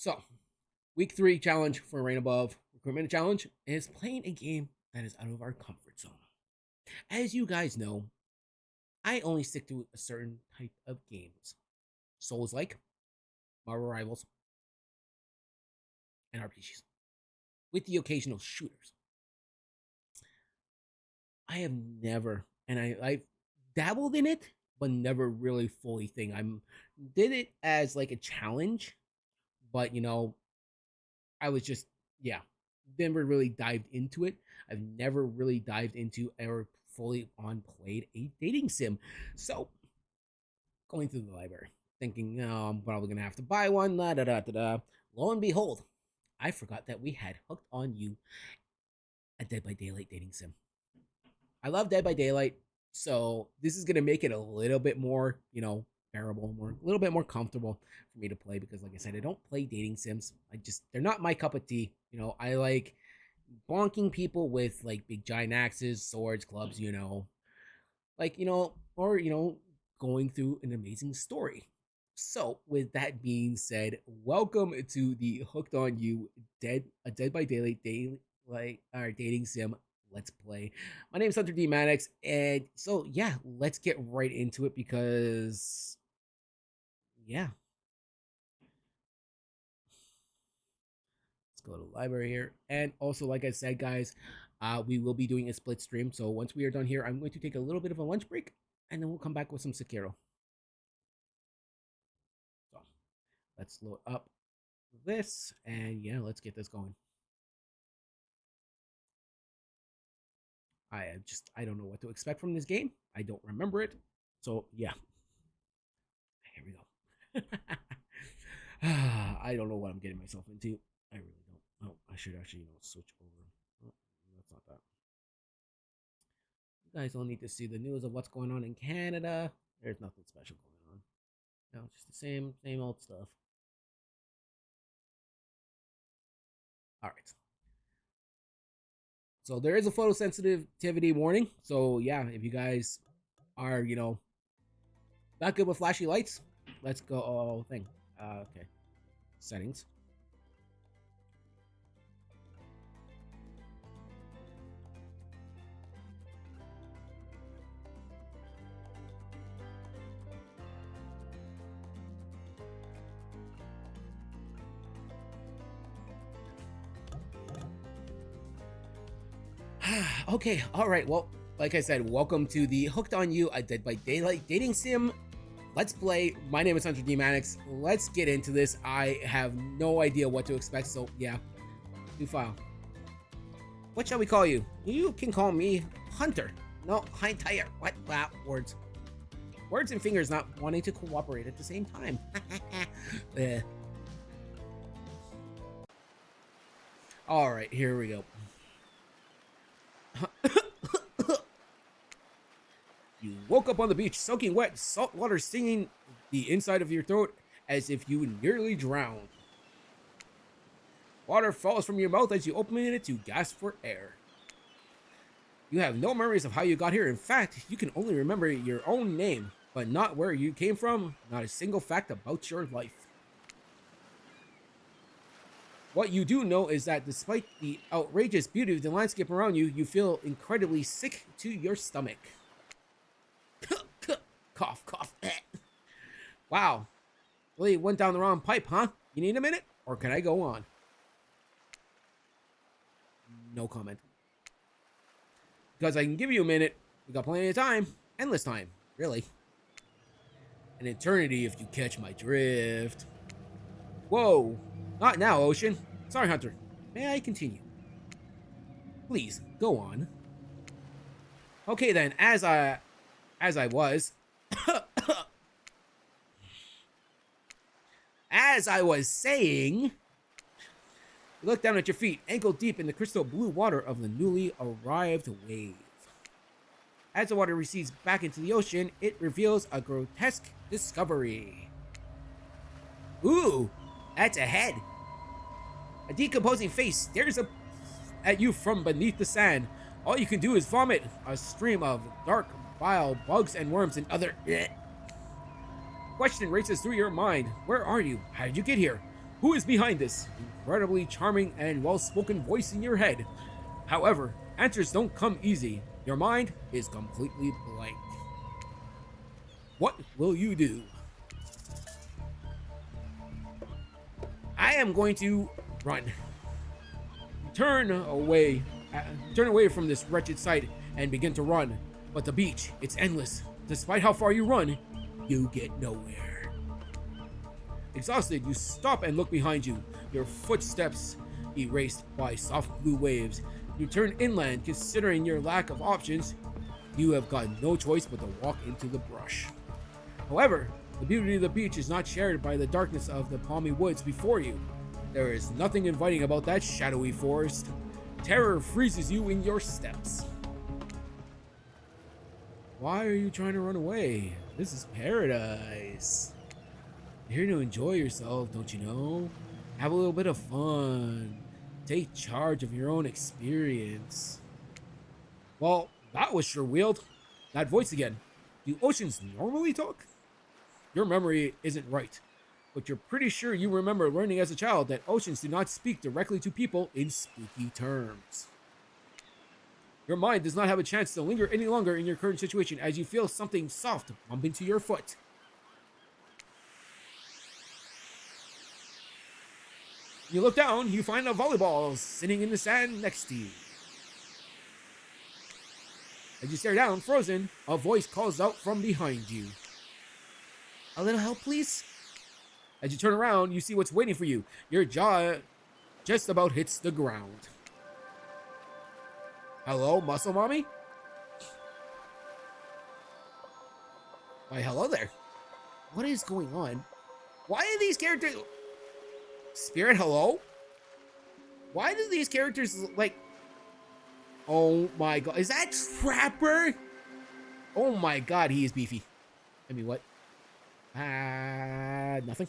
So, week 3 challenge for Reign Above Recruitment Challenge is playing a game that is out of our comfort zone. As you guys know, I only stick to a certain type of games. Souls like, Marvel Rivals, and RPGs, with the occasional shooters. I have never, and I've dabbled in it, but never really fully thing. I did it as like a challenge, but I was just, yeah, never really dived into it. I've never really dived into or fully on played a dating sim. So going through the library, thinking, oh, I'm probably gonna have to buy one. Da da da da da. Lo and behold, I forgot that we had hooked on you a Dead by Daylight dating sim. I love Dead by Daylight, so this is gonna make it a little bit more, bearable, a little bit more comfortable for me to play because, like I said, I don't play dating sims. They're not my cup of tea. I like bonking people with like big giant axes, swords, clubs. Or going through an amazing story. So, with that being said, welcome to the Hooked on You Dead by Daylight our dating sim. Let's play. My name is Hunter D Maddox, and so yeah, let's get right into it because yeah, let's go to the library here. And also, like I said, guys, we will be doing a split stream. So once we are done here, I'm going to take a little bit of a lunch break, and then we'll come back with some Sekiro. So let's load up this, and yeah, let's get this going. I don't know what to expect from this game. I don't remember it. So yeah, here we go. I don't know what I'm getting myself into. I really don't. Oh, I should actually switch over. Oh, that's not that. You guys don't need to see the news of what's going on in Canada. There's nothing special going on. No, just the same old stuff. All right. So there is a photosensitivity warning. So yeah, if you guys are not good with flashy lights, let's go. Oh, thing. Okay. Settings. Okay, all right. Well, like I said, welcome to the Hooked on You, a Dead by Daylight dating sim. Let's play. My name is Hunter D Maddox. Let's get into this. I have no idea what to expect, so yeah. New file. What shall we call you? You can call me Hunter. No, Hind Tire. What? Wow, words. Words and fingers not wanting to cooperate at the same time. All right, here we go. You woke up on the beach, soaking wet, salt water stinging the inside of your throat as if you nearly drowned. Water falls from your mouth as you open it to gasp for air. You have no memories of how you got here. In fact, you can only remember your own name, but not where you came from, not a single fact about your life. What you do know is that despite the outrageous beauty of the landscape around you, you feel incredibly sick to your stomach. Cough, cough. Wow. Really went down the wrong pipe, huh? You need a minute? Or can I go on? No comment. Because I can give you a minute. We got plenty of time. Endless time, really. An eternity if you catch my drift. Whoa. Not now, Ocean. Sorry, Hunter. May I continue? Please, go on. Okay then, as I was as I was saying, you look down at your feet, ankle deep in the crystal blue water of the newly arrived wave. As the water recedes back into the ocean, it reveals a grotesque discovery. Ooh, that's a head. A decomposing face stares up at you from beneath the sand. All you can do is vomit a stream of dark bile, bugs, and worms and other. Question races through your mind. Where are you? How did you get here? who is behind this incredibly charming and well-spoken voice in your head. However, answers don't come easy. Your mind is completely blank. What will you do? I am going to run. Turn away from this wretched sight and begin to run. But the beach, it's endless. Despite how far you run, you get nowhere. Exhausted, you stop and look behind you, your footsteps erased by soft blue waves. You turn inland, considering your lack of options. You have got no choice but to walk into the brush. However, the beauty of the beach is not shared by the darkness of the palmy woods before you. There is nothing inviting about that shadowy forest. Terror freezes you in your steps. Why are you trying to run away? This is paradise. You're here to enjoy yourself, don't you know? Have a little bit of fun. Take charge of your own experience. Well, that was sure wild. That voice again. Do oceans normally talk? Your memory isn't right, but you're pretty sure you remember learning as a child that oceans do not speak directly to people in spooky terms. Your mind does not have a chance to linger any longer in your current situation as you feel something soft bump into your foot. You look down, you find a volleyball sitting in the sand next to you. As you stare down, frozen, a voice calls out from behind you. A little help, please? As you turn around, you see what's waiting for you. Your jaw just about hits the ground. Hello, Muscle Mommy? Why, hello there. What is going on? Why are these characters... Spirit, hello? Why do these characters, like... Oh my god. Is that Trapper? Oh my god, he is beefy. I mean, what? Nothing.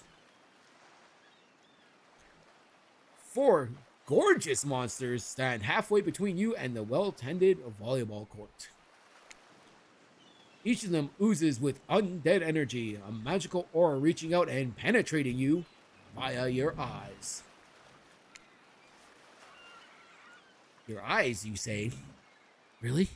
4 gorgeous monsters stand halfway between you and the well-tended volleyball court. Each of them oozes with undead energy, a magical aura reaching out and penetrating you via your eyes. Your eyes, you say? Really?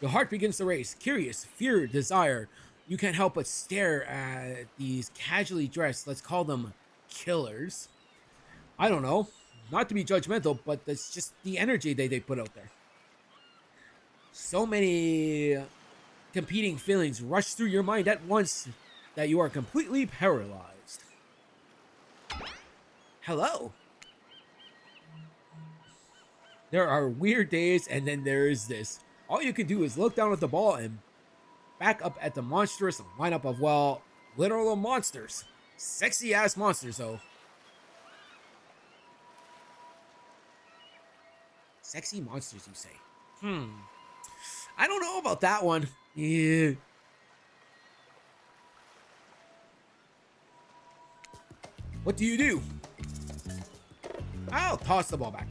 Your heart begins to race. Curious, fear, desire. You can't help but stare at these casually dressed, let's call them killers. I don't know. Not to be judgmental, but that's just the energy they put out there. So many competing feelings rush through your mind at once that you are completely paralyzed. Hello. There are weird days, and then there is this. All you can do is look down at the ball and back up at the monstrous lineup of, well, literal monsters. Sexy ass monsters, though. Sexy monsters, you say? I don't know about that one. Yeah. What do you do? I'll toss the ball back.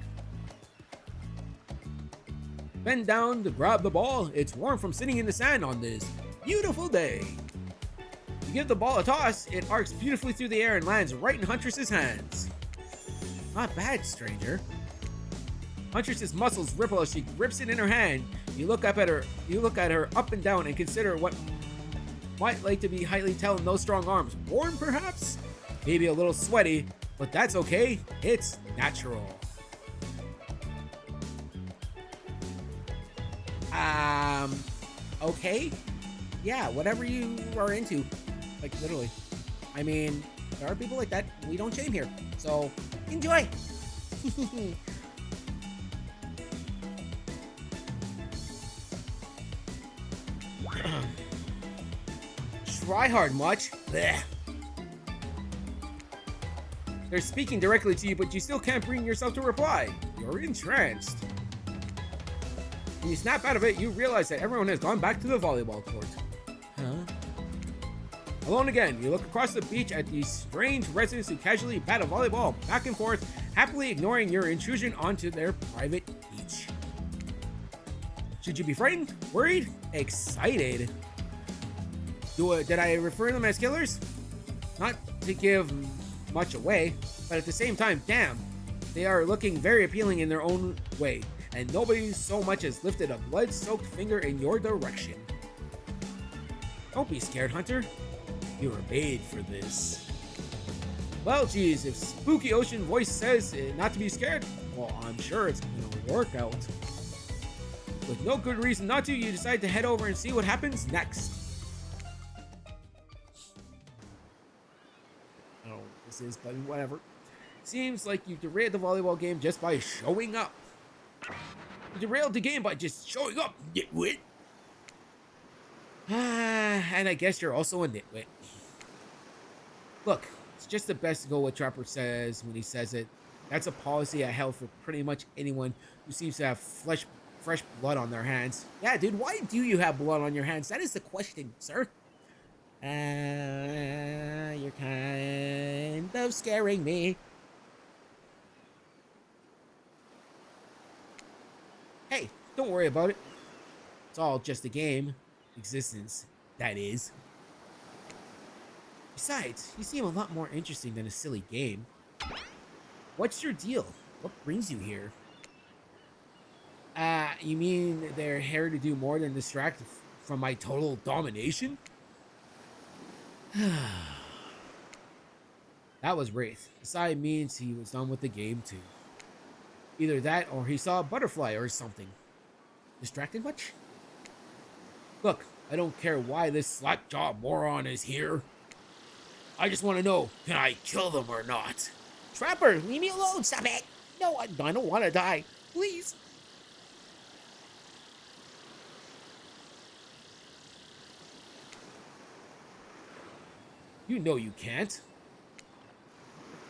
Bend down to grab the ball. It's warm from sitting in the sand on this beautiful day. You give the ball a toss. It arcs beautifully through the air and lands right in Huntress's hands. Not bad, stranger. Huntress's muscles ripple as she grips it in her hand. You look at her up and down and consider what might like to be highly tell in those strong arms. Warm, perhaps? Maybe a little sweaty, but that's okay. It's natural. Okay. Yeah, whatever you are into. Like, literally. I mean, there are people like that. We don't shame here. So, enjoy. Try hard much. Blech. They're speaking directly to you, but you still can't bring yourself to reply. You're entranced. When you snap out of it, you realize that everyone has gone back to the volleyball court. Huh? Alone again, you look across the beach at these strange residents who casually bat a volleyball back and forth, happily ignoring your intrusion onto their private beach. Should you be frightened, worried, excited? Did I refer to them as killers? Not to give much away, but at the same time, damn, they are looking very appealing in their own way, and nobody so much as lifted a blood-soaked finger in your direction. Don't be scared, Hunter. You were made for this. Well, geez, if Spooky Ocean Voice says not to be scared, well, I'm sure it's gonna work out. With no good reason not to, you decide to head over and see what happens next. I don't know what this is, but whatever. Seems like you derailed the volleyball game just by showing up. You derailed the game by just showing up, nitwit. And I guess you're also a nitwit. Look, it's just the best to go what Trapper says when he says it. That's a policy I held for pretty much anyone who seems to have fresh blood on their hands. Yeah, dude, why do you have blood on your hands? That is the question, sir. You're kind of scaring me. Hey, don't worry about it. It's all just a game. Existence, that is. Besides, you seem a lot more interesting than a silly game. What's your deal? What brings you here? You mean they're here to do more than distract from my total domination? That was Wraith. Aside means he was done with the game too. Either that or he saw a butterfly or something. Distracted much? Look, I don't care why this slackjaw moron is here. I just want to know, can I kill them or not? Trapper, leave me alone, stop it! No, I don't want to die. Please. You know you can't.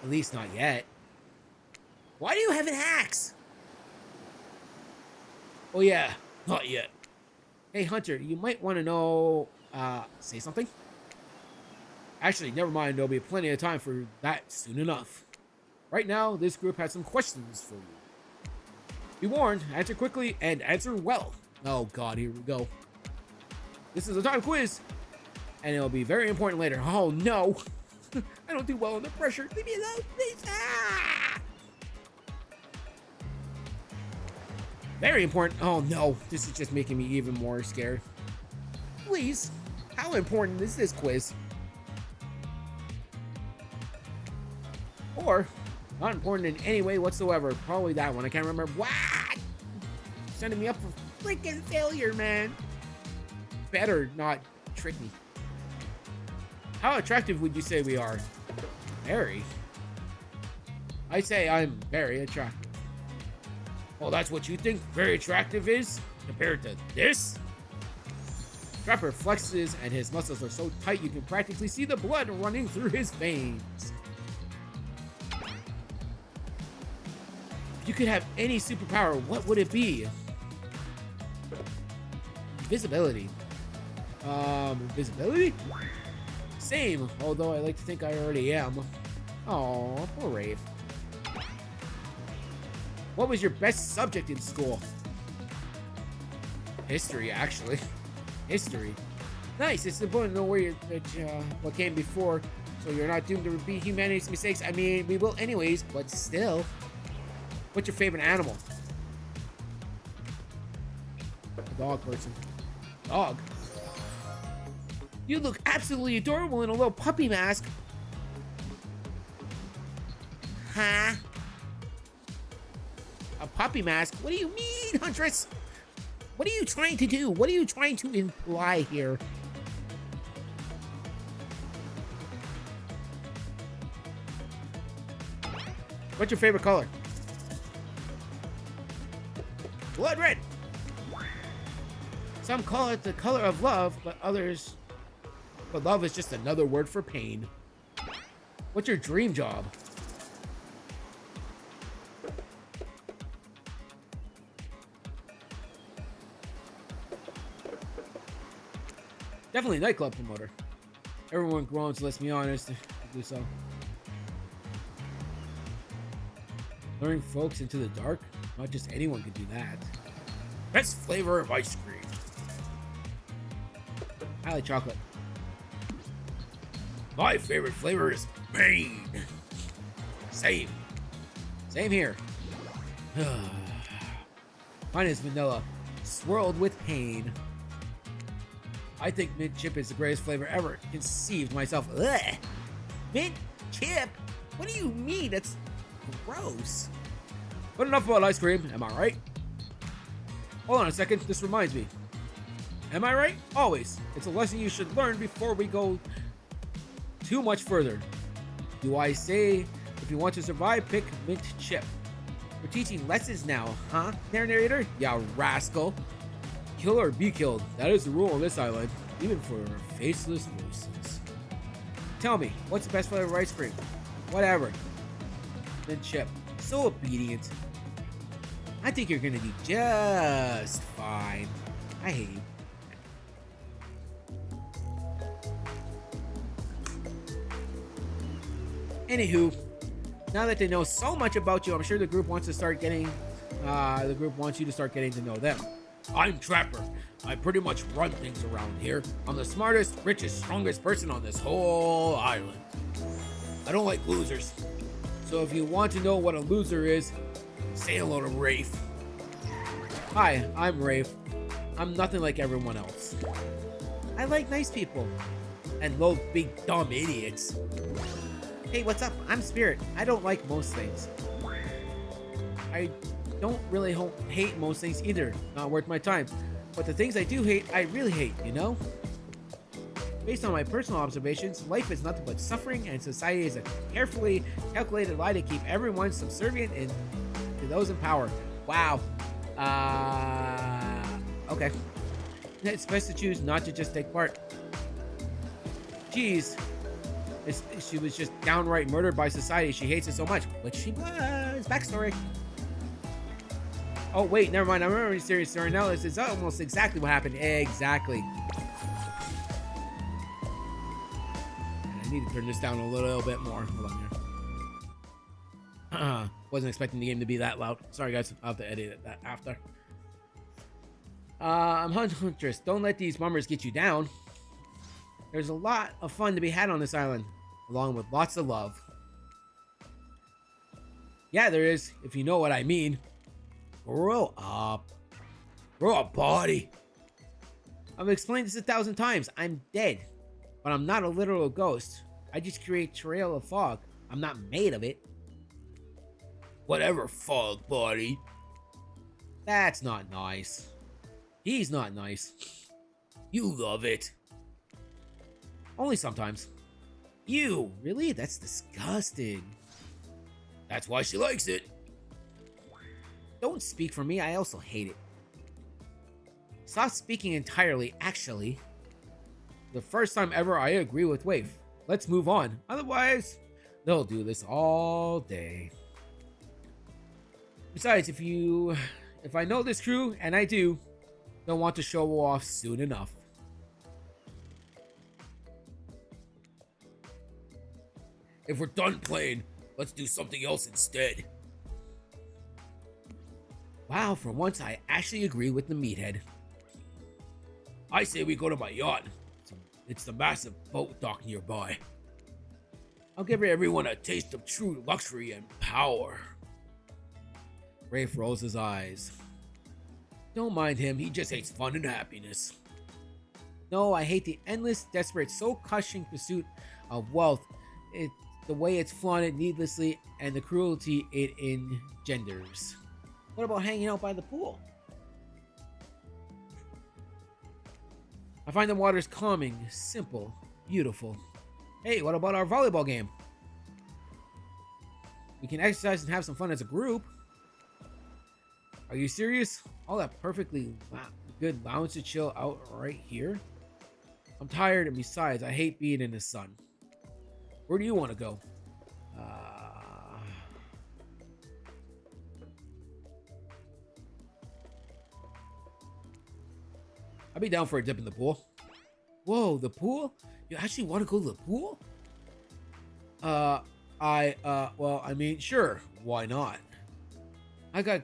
At least not yet. Why do you have an axe? Oh yeah, not yet. Hey Hunter, you might want to know, say something? Actually, never mind, there'll be plenty of time for that soon enough. Right now, this group has some questions for you. Be warned, answer quickly and answer well. Oh god, here we go. This is a time quiz, and it'll be very important later. Oh no, I don't do well under pressure. Leave me alone, please. Ah! Very important. Oh no, this is just making me even more scared. Please, how important is this quiz? Or, not important in any way whatsoever. Probably that one. I can't remember. What? Sending me up for freaking failure, man. Better not trick me. How attractive would you say we are? Very. I say I'm very attractive. Well, that's what you think very attractive is compared to this? Trapper flexes and his muscles are so tight you can practically see the blood running through his veins. If you could have any superpower, what would it be? Invisibility. Invisibility? Same, although I like to think I already am. Oh, poor Rave. What was your best subject in school? History, actually. History. Nice, it's important to know where what came before, so you're not doomed to repeat humanity's mistakes. I mean, we will anyways, but still. What's your favorite animal? A dog person. Dog? You look absolutely adorable in a little puppy mask. Huh? A puppy mask? What do you mean, Huntress? What are you trying to do? What are you trying to imply here? What's your favorite color? Blood red. Some call it the color of love, but love is just another word for pain. What's your dream job? Definitely nightclub promoter. Everyone groans, let's be honest, to do so. Luring folks into the dark? Not just anyone can do that. Best flavor of ice cream. I like chocolate. My favorite flavor is pain. Same. Same here. Mine is vanilla, swirled with pain. I think mint chip is the greatest flavor ever conceived myself. Ugh. Mint chip? What do you mean? That's gross. But enough about ice cream, am I right? Hold on a second, this reminds me. Am I right? Always. It's a lesson you should learn before we go too much further. Do I say, if you want to survive, pick mint chip? We're teaching lessons now, huh, narrator? Ya rascal. Kill or be killed. That is the rule on this island, even for faceless voices. Tell me, what's the best flavor of ice cream? Whatever. Mint chip. So obedient. I think you're gonna do just fine. I hate you. Anywho, now that they know so much about you, I'm sure the group wants you to start getting to know them. I'm Trapper. I pretty much run things around here. I'm the smartest, richest, strongest person on this whole island. I don't like losers. So if you want to know what a loser is, say hello to Rafe. Hi, I'm Rafe. I'm nothing like everyone else. I like nice people. And low, big, dumb idiots. Hey, what's up? I'm Spirit. I don't like most things. I don't really hate most things either. Not worth my time. But the things I do hate, I really hate, you know? Based on my personal observations, life is nothing but suffering, and society is a carefully calculated lie to keep everyone subservient to those in power. Wow. Okay. It's best to choose not to just take part. Jeez. She was just downright murdered by society. She hates it so much. Which she was. Backstory. Oh, wait, never mind. I remember the serious story now. This is almost exactly what happened. Exactly. I need to turn this down a little bit more. Hold on here. Wasn't expecting the game to be that loud. Sorry, guys. I'll have to edit that after. I'm Huntress. Don't let these mummers get you down. There's a lot of fun to be had on this island, along with lots of love. Yeah, there is, if you know what I mean. Grow up. Grow up, body. I've explained this 1,000 times. I'm dead. But I'm not a literal ghost. I just create trail of fog. I'm not made of it. Whatever, fog body. That's not nice. He's not nice. You love it. Only sometimes. Ew, really? That's disgusting. That's why she likes it. Don't speak for me, I also hate it. Stop speaking entirely, actually. The first time ever I agree with Wave. Let's move on. Otherwise, they'll do this all day. Besides, if I know this crew, and I do, they'll want to show off soon enough. If we're done playing, let's do something else instead. Wow, for once I actually agree with the meathead. I say we go to my yacht. It's the massive boat dock nearby. I'll give everyone a taste of true luxury and power. Rafe rolls his eyes. Don't mind him, he just hates fun and happiness. No, I hate the endless, desperate, soul-crushing pursuit of wealth. It's the way it's flaunted needlessly and the cruelty it engenders. What about hanging out by the pool? I find the waters calming, simple, beautiful. Hey, what about our volleyball game? We can exercise and have some fun as a group. Are you serious? All that perfectly good lounge to chill out right here? I'm tired, and besides, I hate being in the sun. Where do you want to go? I'll be down for a dip in the pool. Whoa, the pool? You actually want to go to the pool? Well, I mean, sure, why not? I've got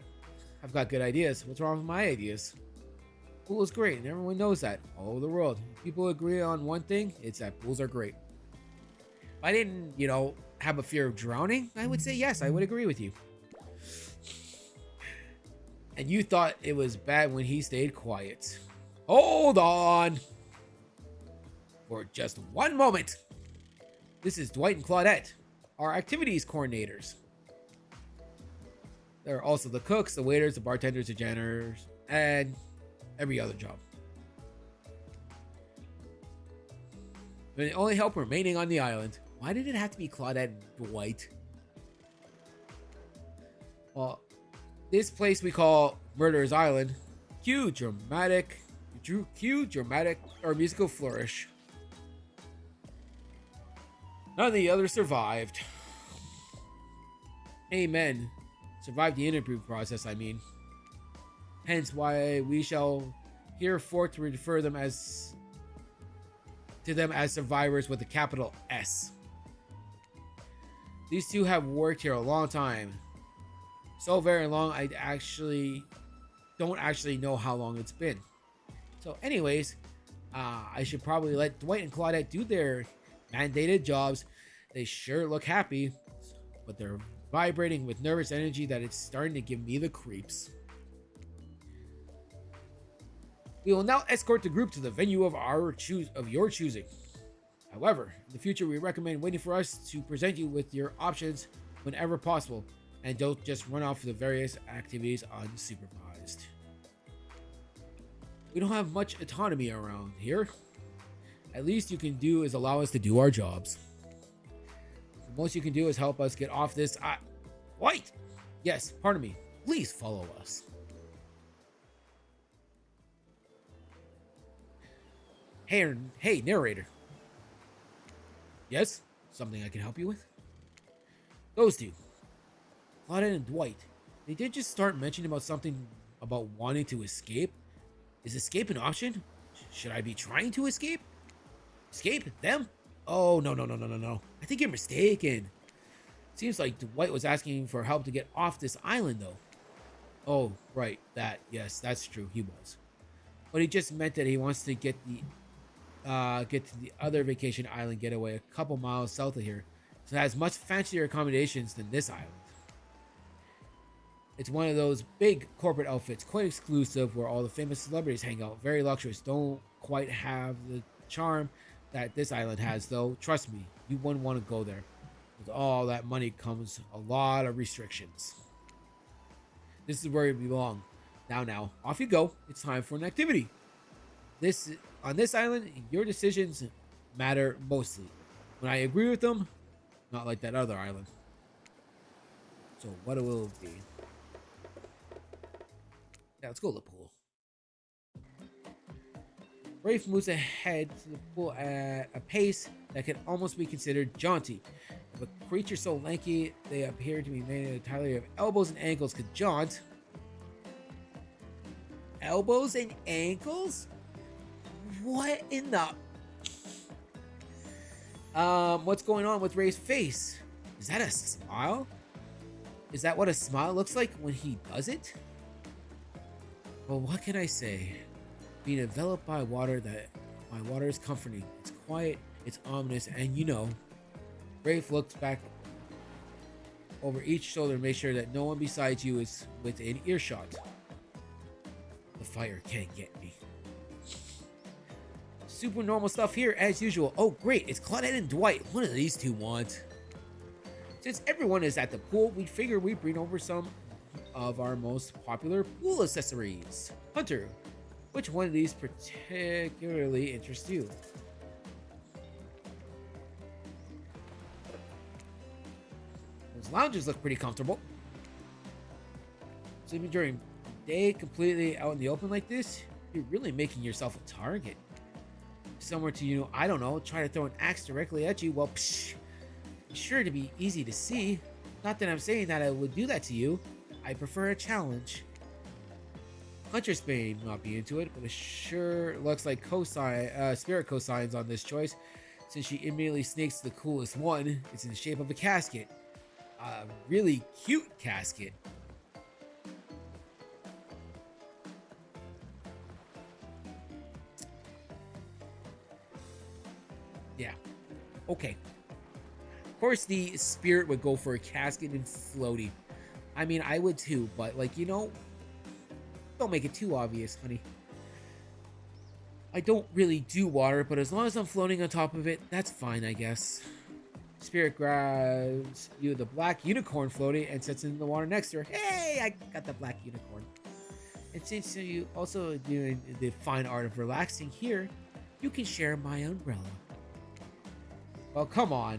good ideas. What's wrong with my ideas? Pool is great, and everyone knows that all over the world. If people agree on one thing, it's that pools are great. I didn't, have a fear of drowning, I would say yes, I would agree with you. And you thought it was bad when he stayed quiet. Hold on for just one moment. This is Dwight and Claudette, our activities coordinators. They're also the cooks, the waiters, the bartenders, the janitors, and every other job. They're the only help remaining on the island. Why did it have to be Claudette and Dwight? Well, this place we call Murderer's Island. Cue dramatic, or musical flourish. None of the others survived. Amen. Survived the interview process, I mean. Hence why we shall hereforth refer them to them as survivors with a capital S. These two have worked here a long time. So very long, I don't actually know how long it's been. So anyways, I should probably let Dwight and Claudette do their mandated jobs. They sure look happy, but they're vibrating with nervous energy that it's starting to give me the creeps. We will now escort the group to the venue of your choosing. However, in the future, we recommend waiting for us to present you with your options whenever possible, and don't just run off to the various activities unsupervised. We don't have much autonomy around here. At least you can do is allow us to do our jobs. The most you can do is help us get off this. Wait! Yes, pardon me. Please follow us. Hey, narrator. Yes? Something I can help you with? Those two, Claudette and Dwight, they did just start mentioning about something about wanting to escape. Is escape an option? Should I be trying to escape? Escape? Them? Oh, no. I think you're mistaken. Seems like Dwight was asking for help to get off this island, though. Oh, right. Yes, that's true. He was. But he just meant that he wants to get to the other vacation island getaway a couple miles south of here. So it has much fancier accommodations than this island. It's one of those big corporate outfits, quite exclusive, where all the famous celebrities hang out. Very luxurious. Don't quite have the charm that this island has, though. Trust me, you wouldn't want to go there. With all that money comes a lot of restrictions. This is where you belong. Now, off you go. It's time for an activity. On this island, your decisions matter mostly. When I agree with them, not like that other island. So what will it be? Yeah, let's go to the pool. Rafe moves ahead to the pool at a pace that can almost be considered jaunty. If a creature so lanky they appear to be made entirely of elbows and ankles could jaunt. Elbows and ankles? What in the... what's going on with Ray's face? Is that a smile? Is that what a smile looks like when he does it? Well, what can I say? Being enveloped by water is comforting. It's quiet, it's ominous, and Rafe looks back over each shoulder to make sure that no one besides you is within earshot. The fire can't get me. Super normal stuff here as usual. Oh great, it's Claudette and Dwight. One of these two want. Since everyone is at the pool, we figure we bring over some of our most popular pool accessories. Hunter, which one of these particularly interests you? Those lounges look pretty comfortable. Sleeping during the day completely out in the open like this, you're really making yourself a target. Somewhere to, I don't know, try to throw an axe directly at you, well, sure to be easy to see. Not that I'm saying that I would do that to you. I prefer a challenge. Huntress may not be into it, but it sure looks like spirit cosigns on this choice, since she immediately sneaks the coolest one. It's in the shape of a casket. A really cute casket. Yeah. Okay. course, the spirit would go for a casket and floaty. I mean, I would too, but like, don't make it too obvious, honey. I don't really do water, but as long as I'm floating on top of it, that's fine, I guess. Spirit grabs you the black unicorn floaty and sets it in the water next to her. Hey, I got the black unicorn. And since you also doing the fine art of relaxing here, you can share my umbrella. Well, come on.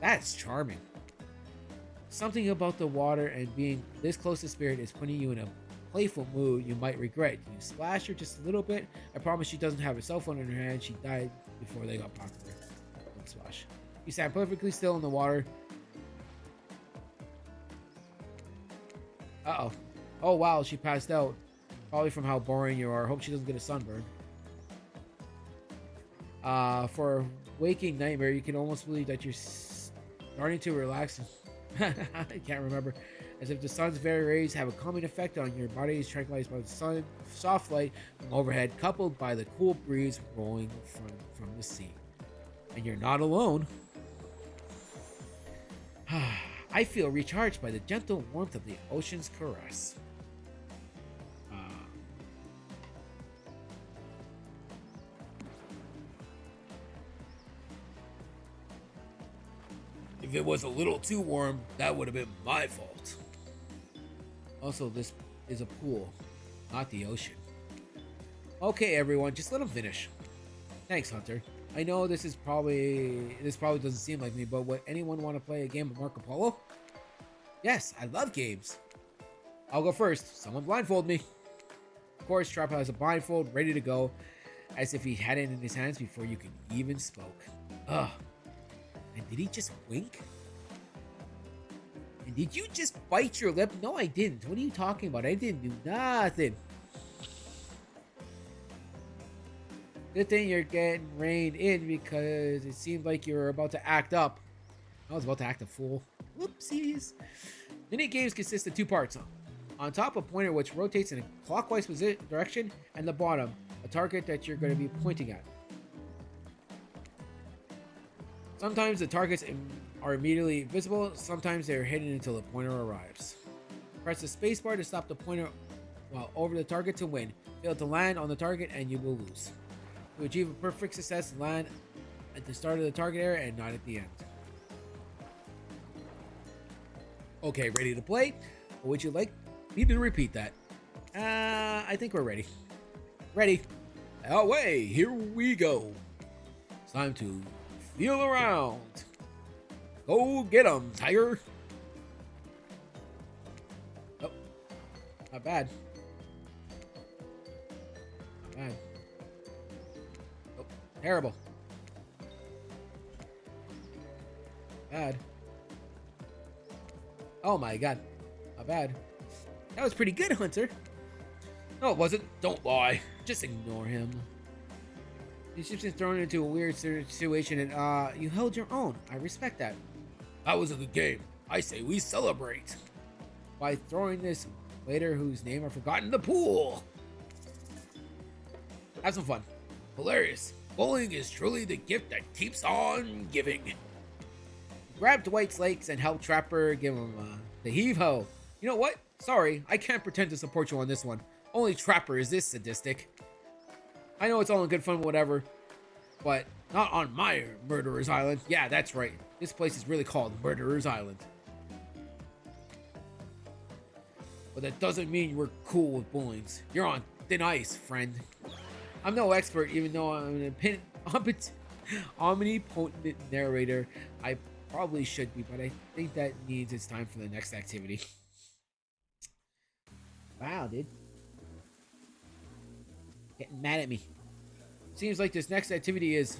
That's charming. Something about the water and being this close to Spirit is putting you in a playful mood you might regret. You splash her just a little bit. I promise she doesn't have a cell phone in her hand. She died before they got popular. Don't splash. You stand perfectly still in the water. Uh-oh. Oh, wow, she passed out. Probably from how boring you are. Hope she doesn't get a sunburn. For a waking nightmare, you can almost believe that you're starting to relax. I can't remember. As if the sun's very rays have a calming effect on your body is tranquilized by the sun, soft light from overhead, coupled by the cool breeze rolling from the sea. And you're not alone. I feel recharged by the gentle warmth of the ocean's caress. If it was a little too warm, that would have been my fault. Also, this is a pool, not the ocean. Okay, everyone, just let him finish. Thanks, Hunter. I know this probably doesn't seem like me, but would anyone want to play a game of Marco Polo? Yes, I love games. I'll go first. Someone blindfold me. Of course, Trapper has a blindfold ready to go, as if he had it in his hands before you could even spoke. Ugh. And did he just wink? And did you just bite your lip? No, I didn't. What are you talking about? I didn't do nothing. Good thing you're getting reined in because it seemed like you were about to act up. I was about to act a fool. Whoopsies. Mini games consist of two parts. On top, a pointer which rotates in a clockwise direction, and the bottom, a target that you're going to be pointing at. Sometimes the targets are immediately visible, sometimes they're hidden until the pointer arrives. Press the spacebar to stop the pointer while over the target to win. Fail to land on the target and you will lose. To achieve a perfect success, land at the start of the target area and not at the end. Okay, ready to play? Or would you like me to repeat that? I think we're ready. Ready. Away, here we go. It's time to feel around. Go get 'em, Tiger. Oh, not bad. Not bad. Oh, terrible. Bad. Oh my god. Not bad. That was pretty good, Hunter. No, it wasn't. Don't lie. Just ignore him. He's just been thrown into a weird situation and, you held your own. I respect that. That was a good game. I say we celebrate. By throwing this waiter whose name I've forgotten in the pool. Have some fun. Hilarious. Bowling is truly the gift that keeps on giving. Grab Dwight's legs and help Trapper give him the heave-ho. You know what? Sorry, I can't pretend to support you on this one. Only Trapper is this sadistic. I know it's all in good fun, whatever, but not on my Murderer's Island. Yeah, that's right. This place is really called Murderer's Island. But that doesn't mean we're cool with bullies. You're on thin ice, friend. I'm no expert, even though I'm an omnipotent narrator. I probably should be, but I think that means it's time for the next activity. Wow, dude. Getting mad at me. Seems like this next activity is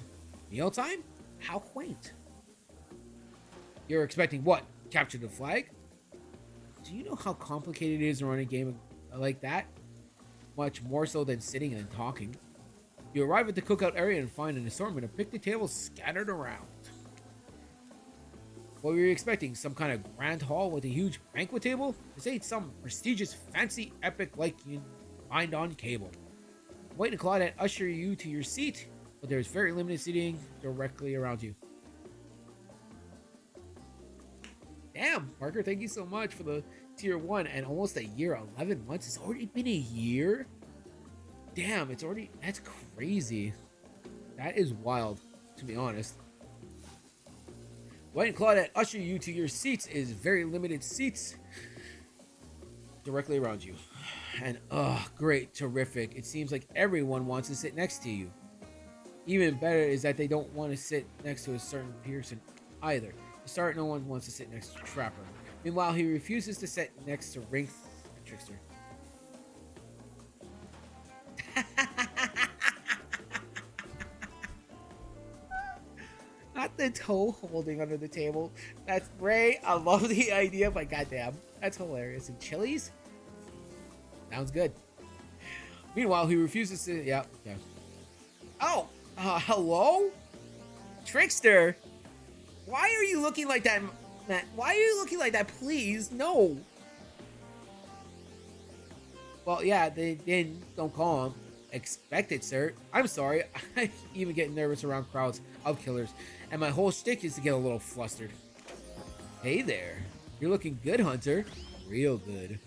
mealtime? How quaint. You're expecting what? Capture the flag? Do you know how complicated it is to run a game like that? Much more so than sitting and talking. You arrive at the cookout area and find an assortment of picnic tables scattered around. What were you expecting? Some kind of grand hall with a huge banquet table? This ain't some prestigious, fancy epic like you find on cable. Wait and Claudette usher you to your seat, but there's very limited seating directly around you. Damn, Parker, thank you so much for the tier 1 and almost a year, 11 months. It's already been a year? Damn, it's already, that's crazy. That is wild, to be honest. White and Claudette usher you to your seats is very limited seats directly around you. And great, terrific. It seems like everyone wants to sit next to you. Even better is that they don't want to sit next to a certain person either. To start, no one wants to sit next to Trapper. Meanwhile, he refuses to sit next to Ring Trickster. Not the toe holding under the table. That's great. I love the idea, but goddamn, that's hilarious. And Chili's? Sounds good. Meanwhile, he refuses to. Yeah. Oh, hello? Trickster? Why are you looking like that, Matt? Why are you looking like that? Please, no. Well, yeah, then don't call him. Expect it, sir. I'm sorry. I even get nervous around crowds of killers, and my whole shtick is to get a little flustered. Hey there. You're looking good, Hunter. Real good.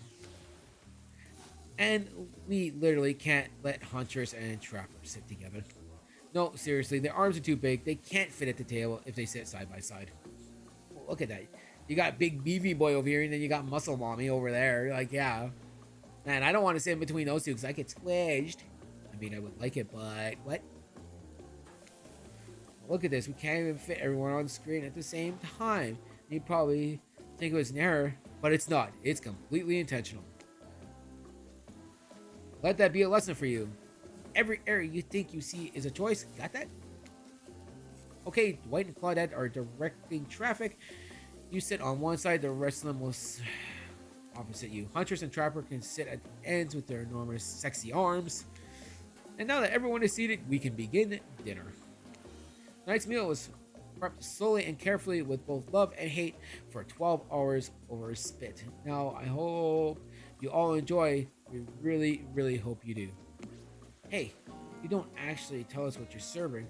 And we literally can't let Hunters and Trappers sit together. No, seriously, their arms are too big. They can't fit at the table if they sit side by side. Well, look at that. You got Big Beefy Boy over here, and then you got Muscle Mommy over there. Like, yeah. Man, I don't want to sit in between those two because I get squished. I mean, I would like it, but what? Look at this. We can't even fit everyone on screen at the same time. You'd probably think it was an error, but it's not. It's completely intentional. Let that be a lesson for you. Every error you think you see is a choice. Got that? Okay, White and Claudette are directing traffic. You sit on one side, the rest of them will opposite you. Hunters and Trapper can sit at the ends with their enormous, sexy arms. And now that everyone is seated, we can begin dinner. Tonight's meal was prepped slowly and carefully with both love and hate for 12 hours over a spit. Now, I hope you all enjoy. We really, really hope you do. Hey, you don't actually tell us what you're serving.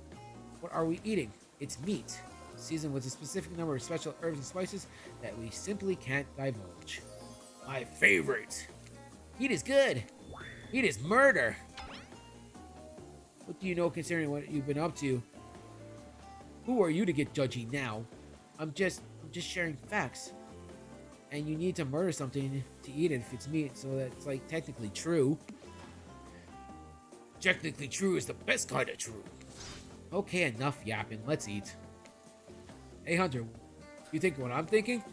What are we eating? It's meat, seasoned with a specific number of special herbs and spices that we simply can't divulge. My favorite. Meat is good. Meat is murder. What do you know considering what you've been up to? Who are you to get judgy now? I'm just sharing facts. And you need to murder something to eat it if it's meat, so that's like technically true. Technically true is the best kind of true. Okay, enough yapping. Let's eat. Hey, Hunter, you think what I'm thinking?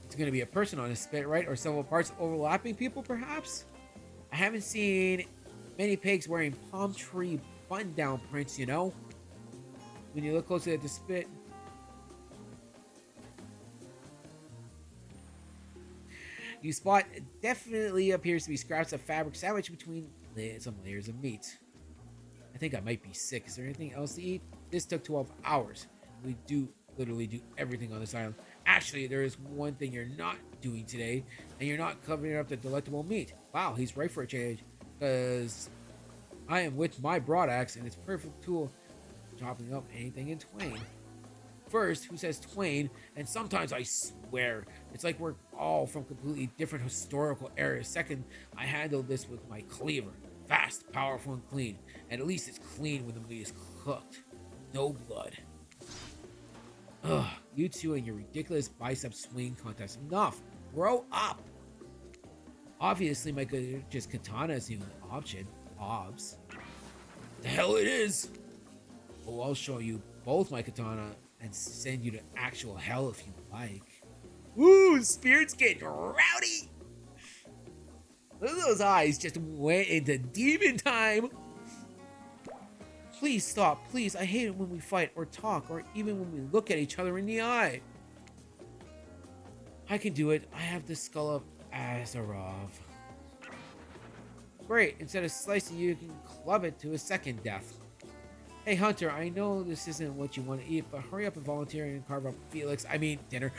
It's gonna be a person on a spit, right? Or several parts overlapping people, perhaps? I haven't seen many pigs wearing palm tree button-down prints, you know? When you look closely at the spit, you spot definitely appears to be scraps of fabric sandwiched between some layers of meat. I think I might be sick. Is there anything else to eat? This took 12 hours. We literally do everything on this island. Actually, there is one thing you're not doing today, and you're not covering up the delectable meat. Wow, he's right for a change, because I am with my broad axe, and it's a perfect tool for chopping up anything in twain. First, who says twain? And sometimes I swear, it's like we're all from completely different historical eras. Second, I handle this with my cleaver. Fast, powerful, and clean. And at least it's clean when the meat is cooked. No blood. Ugh, you two and your ridiculous bicep swing contest. Enough. Grow up. Obviously, my just katana is the only option. Obs. The hell it is. Oh, I'll show you both my katana and send you to actual hell if you like. Woo, spirits get rowdy. Look at those eyes just went into demon time. Please stop, please. I hate it when we fight or talk or even when we look at each other in the eye. I can do it. I have the skull of Azarov. Great. Instead of slicing you can club it to a second death. Hey, Hunter, I know this isn't what you want to eat, but hurry up and volunteer and carve up Felix. I mean, dinner.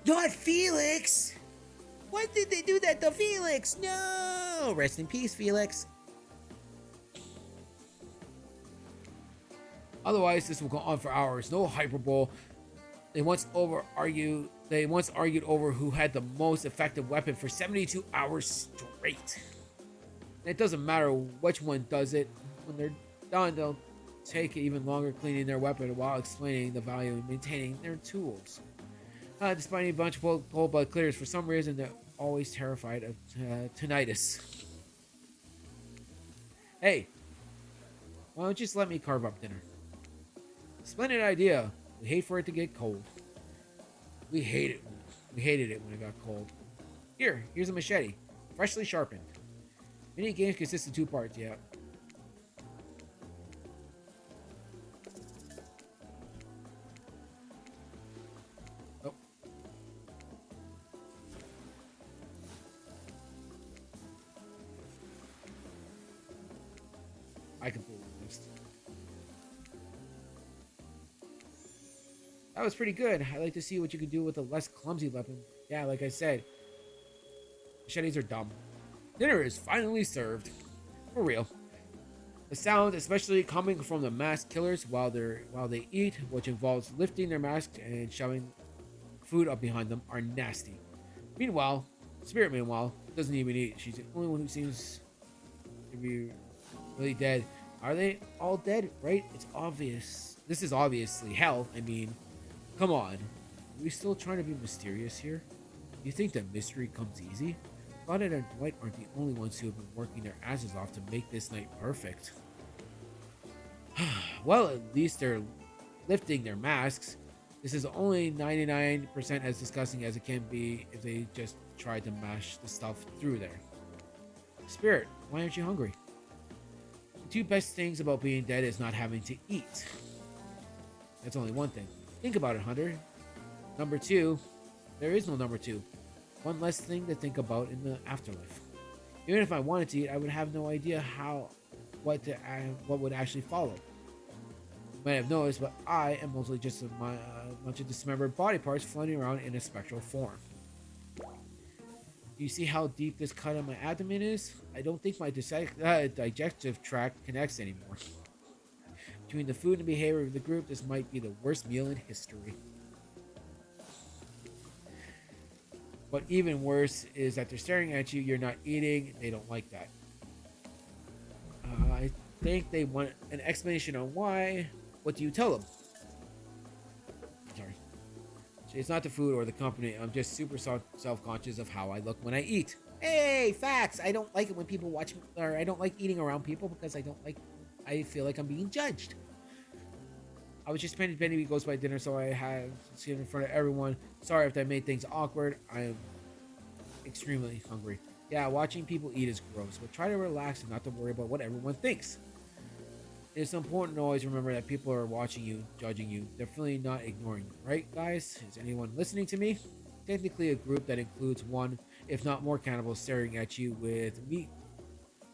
Not Felix! Why did they do that to Felix? No! Rest in peace, Felix. Otherwise, this will go on for hours. No hyperbole. They once argued over who had the most effective weapon for 72 hours straight. And it doesn't matter which one does it. When they're done, they'll take even longer cleaning their weapon while explaining the value of maintaining their tools. Despite a bunch of cold blood clears, for some reason they're always terrified of tinnitus. Hey, why don't you just let me carve up dinner? Splendid idea. We hate for it to get cold. We hate it. We hated it when it got cold. Here's a machete, freshly sharpened. Mini games consist of 2 parts. Yeah. Oh. I completely missed. That was pretty good. I'd like to see what you can do with a less clumsy weapon. Yeah, like I said, machetes are dumb. Dinner is finally served. For real. The sounds, especially coming from the masked killers while they eat, which involves lifting their masks and shoving food up behind them, are nasty. Meanwhile, Spirit, doesn't even eat. She's the only one who seems to be really dead. Are they all dead? Right? It's obvious. This is obviously hell. I mean, come on. Are we still trying to be mysterious here? You think that mystery comes easy? Claudette and Dwight aren't the only ones who have been working their asses off to make this night perfect. Well, at least they're lifting their masks. This is only 99% as disgusting as it can be if they just tried to mash the stuff through there. Spirit, why aren't you hungry? The 2 best things about being dead is not having to eat. That's only one thing. Think about it, Hunter. Number 2, there is no number 2. One less thing to think about in the afterlife. Even if I wanted to eat, I would have no idea what would actually follow. You might have noticed, but I am mostly just a bunch of dismembered body parts floating around in a spectral form. Do you see how deep this cut on my abdomen is? I don't think my digestive tract connects anymore. Between the food and behavior of the group, this might be the worst meal in history. But even worse is that they're staring at you, you're not eating, they don't like that. I think they want an explanation on why. What do you tell them? Sorry. It's not the food or the company, I'm just super self-conscious of how I look when I eat. Hey, facts! I don't like it when people watch me, or I don't like eating around people because I feel like I'm being judged. I was just spending Benny goes by dinner, so I have to see it in front of everyone. Sorry if that made things awkward. I am extremely hungry. Yeah, watching people eat is gross, but try to relax and not to worry about what everyone thinks. It's important to always remember that people are watching you, judging you, definitely not ignoring you, right, guys? Is anyone listening to me? Technically, a group that includes one, if not more cannibals staring at you with meat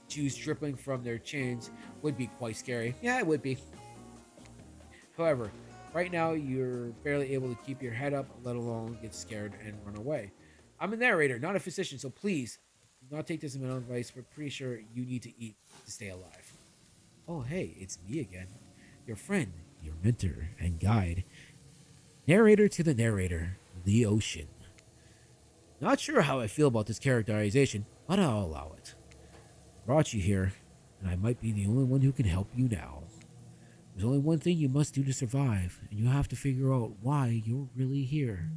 juice dripping from their chins would be quite scary. Yeah, it would be. However, right now you're barely able to keep your head up, let alone get scared and run away. I'm a narrator, not a physician, so please do not take this as my own advice. We're pretty sure you need to eat to stay alive. Oh, hey, it's me again. Your friend, your mentor and guide. Narrator to the narrator, the ocean. Not sure how I feel about this characterization, but I'll allow it. I brought you here, and I might be the only one who can help you now. There's only one thing you must do to survive, and you have to figure out why you're really here.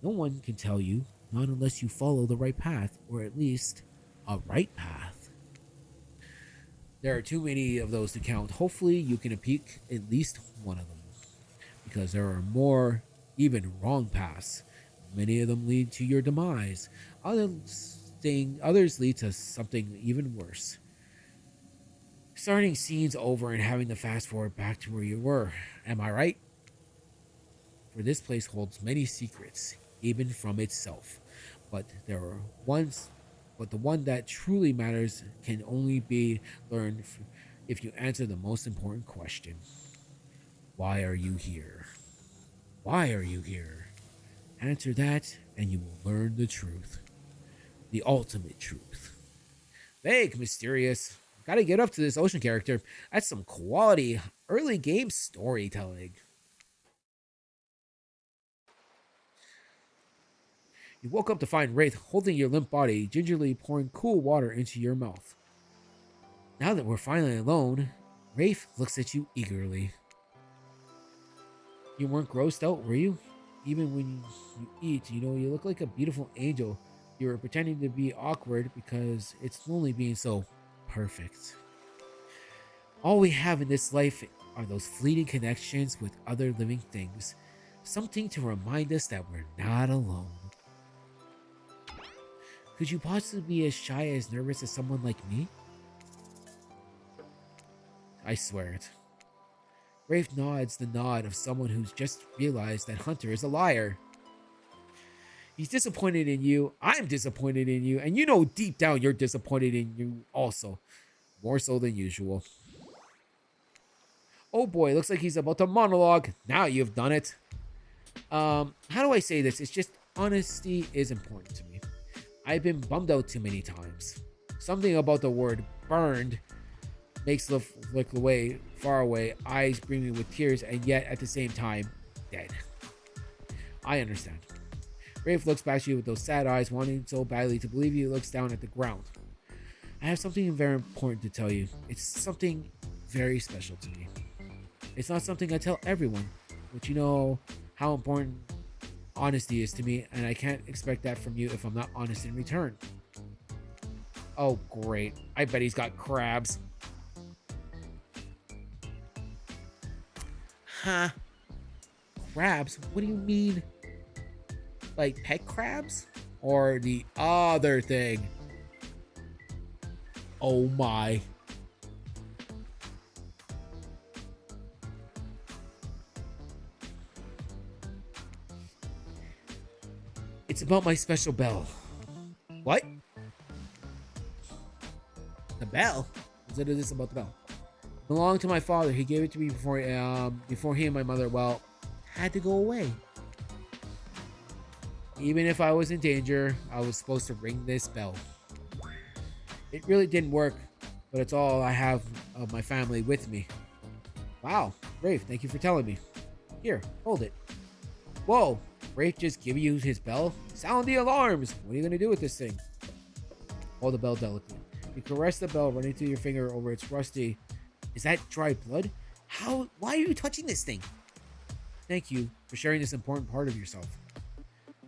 No one can tell you, not unless you follow the right path, or at least a right path. There are too many of those to count. Hopefully you can pick at least one of them, because there are more, even wrong paths. Many of them lead to your demise. Others lead to something even worse. Starting scenes over and having to fast forward back to where you were. Am I right? For this place holds many secrets, even from itself. But there are ones but the one that truly matters can only be learned if you answer the most important question. Why are you here? Why are you here? Answer that and you will learn the truth. The ultimate truth. Vague, mysterious. Gotta get up to this ocean character. That's some quality early game storytelling. You woke up to find Wraith holding your limp body, gingerly pouring cool water into your mouth. Now that we're finally alone, Wraith looks at you eagerly. You weren't grossed out, were you? Even when you eat, you look like a beautiful angel. You were pretending to be awkward because it's lonely being so perfect. All we have in this life are those fleeting connections with other living things, something to remind us that we're not alone. Could you possibly be as shy as nervous as someone like me? I swear it. Rafe nods the nod of someone who's just realized that Hunter is a liar. He's disappointed in you, I'm disappointed in you, and you know deep down you're disappointed in you also. More so than usual. Oh boy, looks like he's about to monologue. Now you've done it. How do I say this? It's just honesty is important to me. I've been bummed out too many times. Something about the word burned makes look away, far away, eyes brimming with tears, and yet at the same time, dead. I understand. Rafe looks back at you with those sad eyes, wanting so badly to believe you. Looks down at the ground. I have something very important to tell you. It's something very special to me. It's not something I tell everyone, but you know how important honesty is to me, and I can't expect that from you if I'm not honest in return. Oh, great. I bet he's got crabs. Huh? Crabs? What do you mean? Like pet crabs? Or the other thing? Oh my. It's about my special bell. What? The bell? What is this about the bell? It belonged to my father. He gave it to me before he and my mother, well, had to go away. Even if I was in danger, I was supposed to ring this bell. It really didn't work, but it's all I have of my family with me. Wow, Rafe, thank you for telling me. Here, hold it. Whoa, Rafe just give you his bell? Sound the alarms! What are you gonna do with this thing? Hold the bell delicately. You caress the bell, running through your finger over its rusty. Is that dried blood? How? Why are you touching this thing? Thank you for sharing this important part of yourself.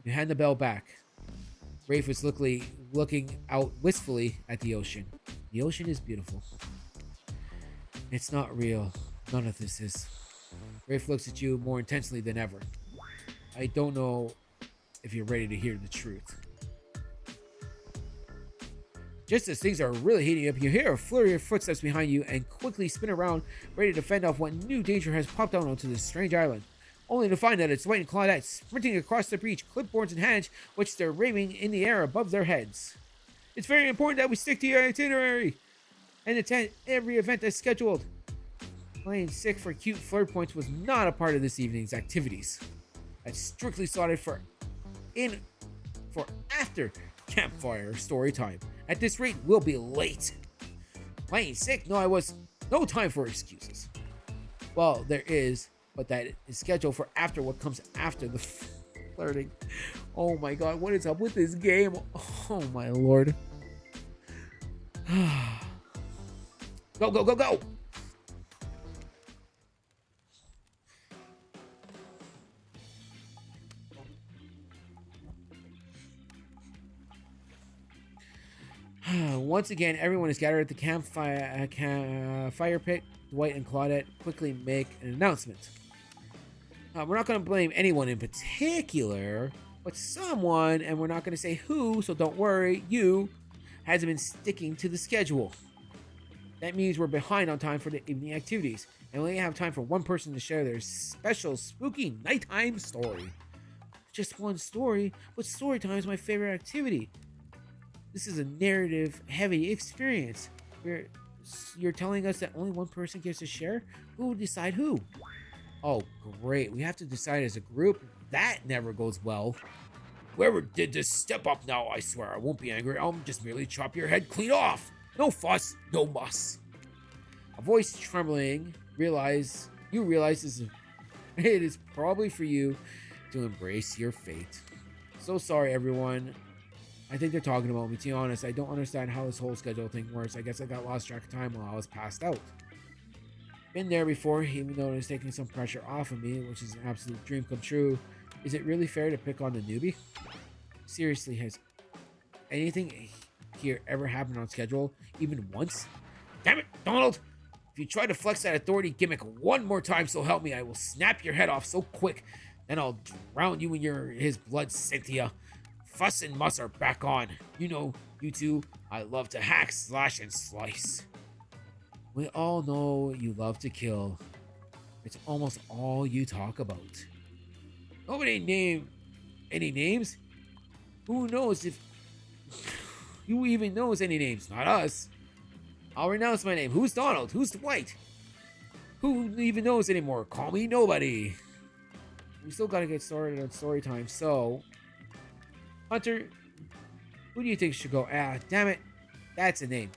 You hand the bell back. Rafe was looking out wistfully at the ocean. The ocean is beautiful. It's not real. None of this is. Rafe looks at you more intensely than ever. I don't know if you're ready to hear the truth. Just as things are really heating up, you hear a flurry of footsteps behind you and quickly spin around, ready to fend off what new danger has popped out onto this strange island. Only to find that it's Dwight and Claudette sprinting across the beach, clipboards in hand, which they're waving in the air above their heads. It's very important that we stick to your itinerary and attend every event as scheduled. Playing sick for cute flirt points was not a part of this evening's activities. That's strictly slotted for after campfire story time. At this rate, we'll be late. Playing sick? No, I was. No time for excuses. Well, there is, but that is scheduled for after what comes after the flirting. Oh my god, what is up with this game? Oh my lord. Go, go, go, go! Once again, everyone is gathered at the fire pit. Dwight and Claudette quickly make an announcement. We're not going to blame anyone in particular, but someone, and we're not going to say who, so don't worry, you, hasn't been sticking to the schedule. That means we're behind on time for the evening activities, and we only have time for one person to share their special spooky nighttime story. Just one story, but story time is my favorite activity. This is a narrative-heavy experience. You're telling us that only one person gets to share? Who will decide who? Oh, great. We have to decide as a group? That never goes well. Whoever did this, step up now, I swear. I won't be angry. I'll just merely chop your head clean off. No fuss, no muss. A voice trembling, it is probably for you to embrace your fate. So sorry, everyone. I think they're talking about me. To be honest, I don't understand how this whole schedule thing works. I guess I got lost track of time while I was passed out. Been there before, even though it's taking some pressure off of me, which is an absolute dream come true. Is it really fair to pick on the newbie? Seriously, has anything here ever happened on schedule, even once? Damn it, Donald! If you try to flex that authority gimmick one more time, so help me, I will snap your head off so quick. Then I'll drown you in his blood, Cynthia. Fuss and muss are back on. You know, you two, I love to hack, slash, and slice. We all know you love to kill. It's almost all you talk about. Nobody name any names? Who knows if who even knows any names? Not us. I'll renounce my name. Who's Donald? Who's Dwight? Who even knows anymore? Call me nobody. We still gotta get started on story time. So, Hunter, who do you think should go? Ah, damn it. That's a name.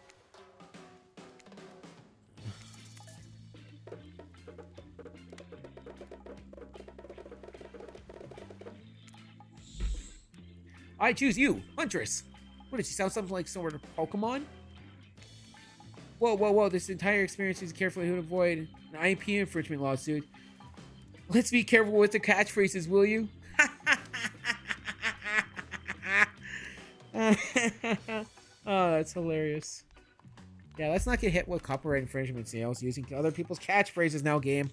I choose you, Huntress. What did she sound something like sort of Pokemon? Whoa, whoa, whoa. This entire experience is carefully to avoid an IP infringement lawsuit. Let's be careful with the catchphrases, will you? Oh, that's hilarious. Yeah, let's not get hit with copyright infringements, using other people's catchphrases now, game.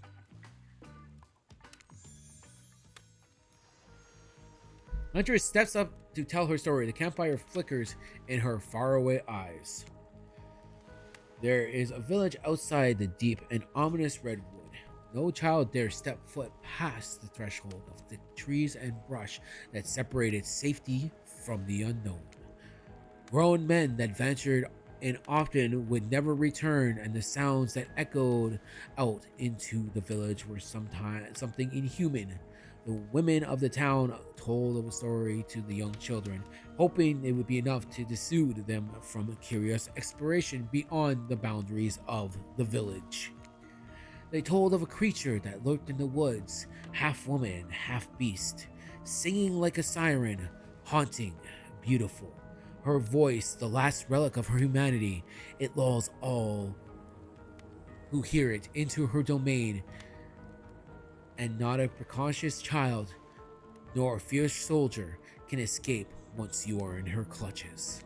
Huntress steps up to tell her story. The campfire flickers in her faraway eyes. There is a village outside the deep and ominous redwood. No child dare step foot past the threshold of the trees and brush that separated safety from the unknown. Grown men that ventured in often would never return, and the sounds that echoed out into the village were sometimes something inhuman. The women of the town told of a story to the young children, hoping it would be enough to dissuade them from a curious exploration beyond the boundaries of the village. They told of a creature that lurked in the woods, half woman, half beast, singing like a siren, haunting, beautiful. Her voice, the last relic of her humanity, it lulls all who hear it into her domain, and not a precocious child nor a fierce soldier can escape once you are in her clutches.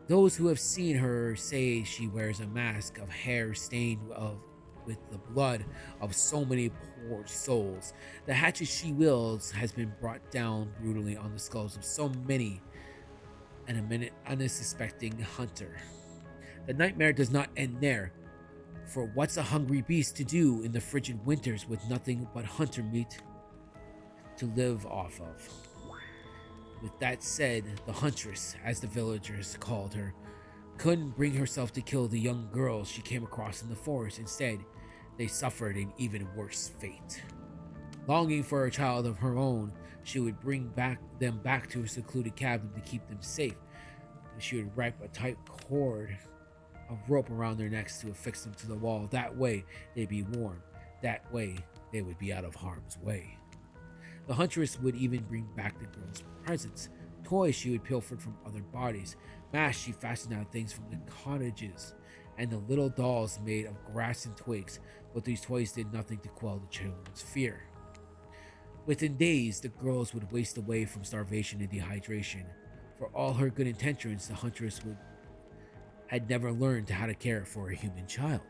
Those who have seen her say she wears a mask of hair stained with the blood of so many poor souls. The hatchet she wields has been brought down brutally on the skulls of so many and a minute unsuspecting hunter. The nightmare does not end there, for what's a hungry beast to do in the frigid winters with nothing but hunter meat to live off of? With that said, the huntress, as the villagers called her, couldn't bring herself to kill the young girls she came across in the forest. Instead, they suffered an even worse fate. Longing for a child of her own, she would bring them back to her secluded cabin to keep them safe. She would wrap a tight cord of rope around their necks to affix them to the wall. That way, they'd be warm. That way, they would be out of harm's way. The huntress would even bring back the girls' presents, toys she would pilfered from other bodies, masks she fastened on things from the cottages, and the little dolls made of grass and twigs, but these toys did nothing to quell the children's fear. Within days, the girls would waste away from starvation and dehydration. For all her good intentions, the huntress had never learned how to care for a human child.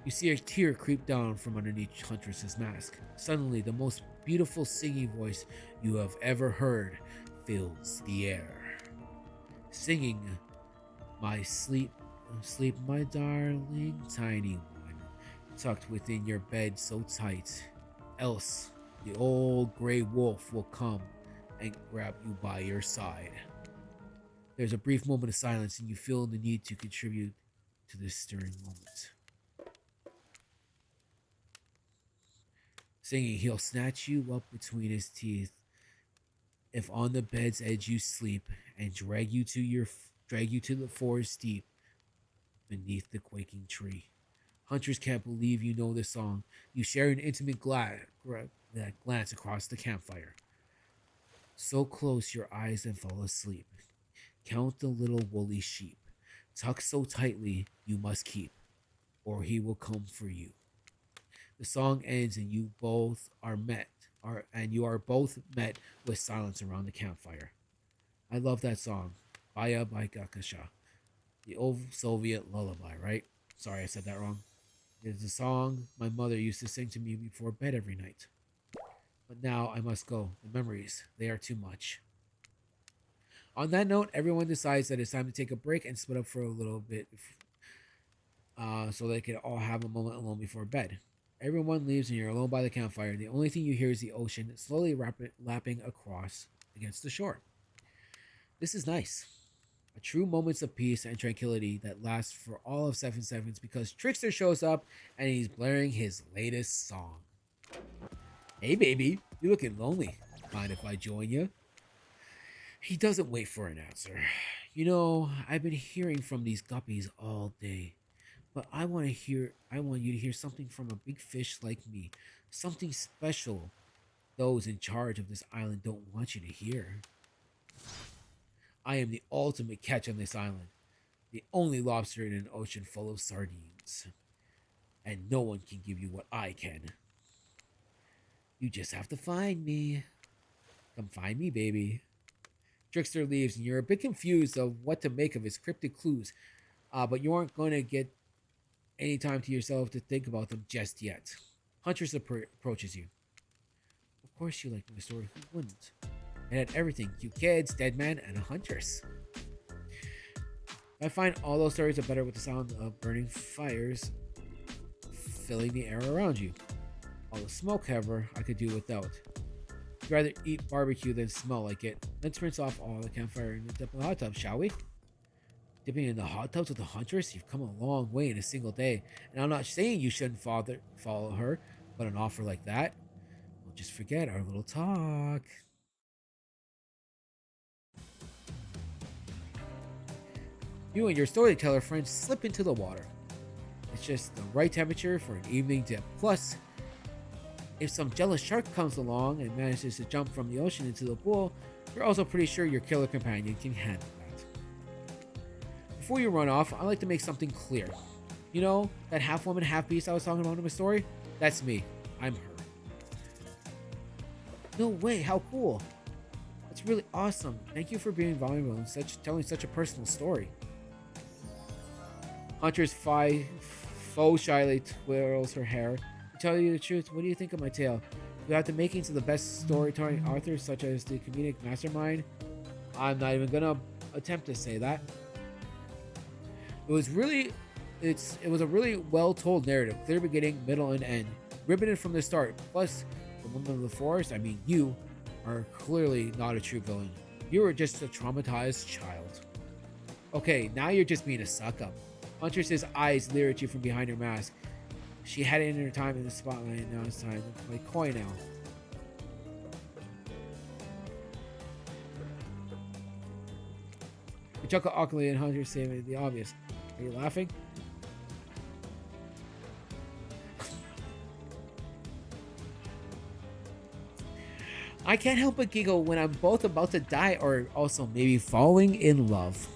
You see a tear creep down from underneath Huntress's mask. Suddenly, the most beautiful singing voice you have ever heard fills the air. Singing, "My sleep, sleep, my darling tiny one, tucked within your bed so tight. Else, the old gray wolf will come and grab you by your side." There's a brief moment of silence, and you feel the need to contribute to this stirring moment. Singing, "He'll snatch you up between his teeth if on the bed's edge you sleep, and drag you to the forest deep beneath the quaking tree." Hunters can't believe you know this song. You share an intimate glance across the campfire. So close your eyes and fall asleep. Count the little woolly sheep. Tuck so tightly you must keep, or he will come for you. The song ends and you are both met with silence around the campfire. I love that song. Baya by Gakasha. The old Soviet lullaby, right? Sorry I said that wrong. It's a song my mother used to sing to me before bed every night. But now I must go. The memories, they are too much. On that note, everyone decides that it's time to take a break and split up for a little bit so they can all have a moment alone before bed. Everyone leaves and you're alone by the campfire. The only thing you hear is the ocean slowly lapping across against the shore. This is nice. A true moments of peace and tranquility that lasts for all of 7 seconds because Trickster shows up and he's blaring his latest song. Hey baby, you looking lonely. Mind if I join you? He doesn't wait for an answer. You know, I've been hearing from these guppies all day. But I want you to hear something from a big fish like me. Something special those in charge of this island don't want you to hear. I am the ultimate catch on this island. The only lobster in an ocean full of sardines. And no one can give you what I can. You just have to find me. Come find me, baby. Trickster leaves, and you're a bit confused of what to make of his cryptic clues, but you aren't going to get any time to yourself to think about them just yet. Huntress approaches you. Of course you like my story, who wouldn't? It had everything, cute kids, dead man, and a huntress. I find all those stories are better with the sound of burning fires filling the air around you. All the smoke, however, I could do without. I'd rather eat barbecue than smell like it. Let's rinse off all the campfire and dip in the hot tub, shall we? Dipping in the hot tubs with the huntress? You've come a long way in a single day. And I'm not saying you shouldn't follow her, but an offer like that? Well, just forget our little talk. You and your storyteller friends slip into the water. It's just the right temperature for an evening dip. Plus, if some jealous shark comes along and manages to jump from the ocean into the pool, you're also pretty sure your killer companion can handle that. Before you run off, I like to make something clear. You know, that half woman, half beast I was talking about in my story? That's me. I'm her. No way, how cool. That's really awesome. Thank you for being vulnerable and telling such a personal story. Huntress faux shyly twirls her hair. To tell you the truth, what do you think of my tale? You have the makings of the best storytelling authors, such as the comedic mastermind. I'm not even gonna attempt to say that. It was a really well told narrative, clear beginning, middle, and end, riveted from the start. Plus, the woman of the forest, I mean you, are clearly not a true villain. You were just a traumatized child. Okay, now you're just being a suck up. Huntress's eyes leer at you from behind her mask. She had it in her time in the spotlight, and now it's time to play coy now. You chuckle awkwardly, and Huntress saying the obvious. Are you laughing? I can't help but giggle when I'm both about to die or also maybe falling in love.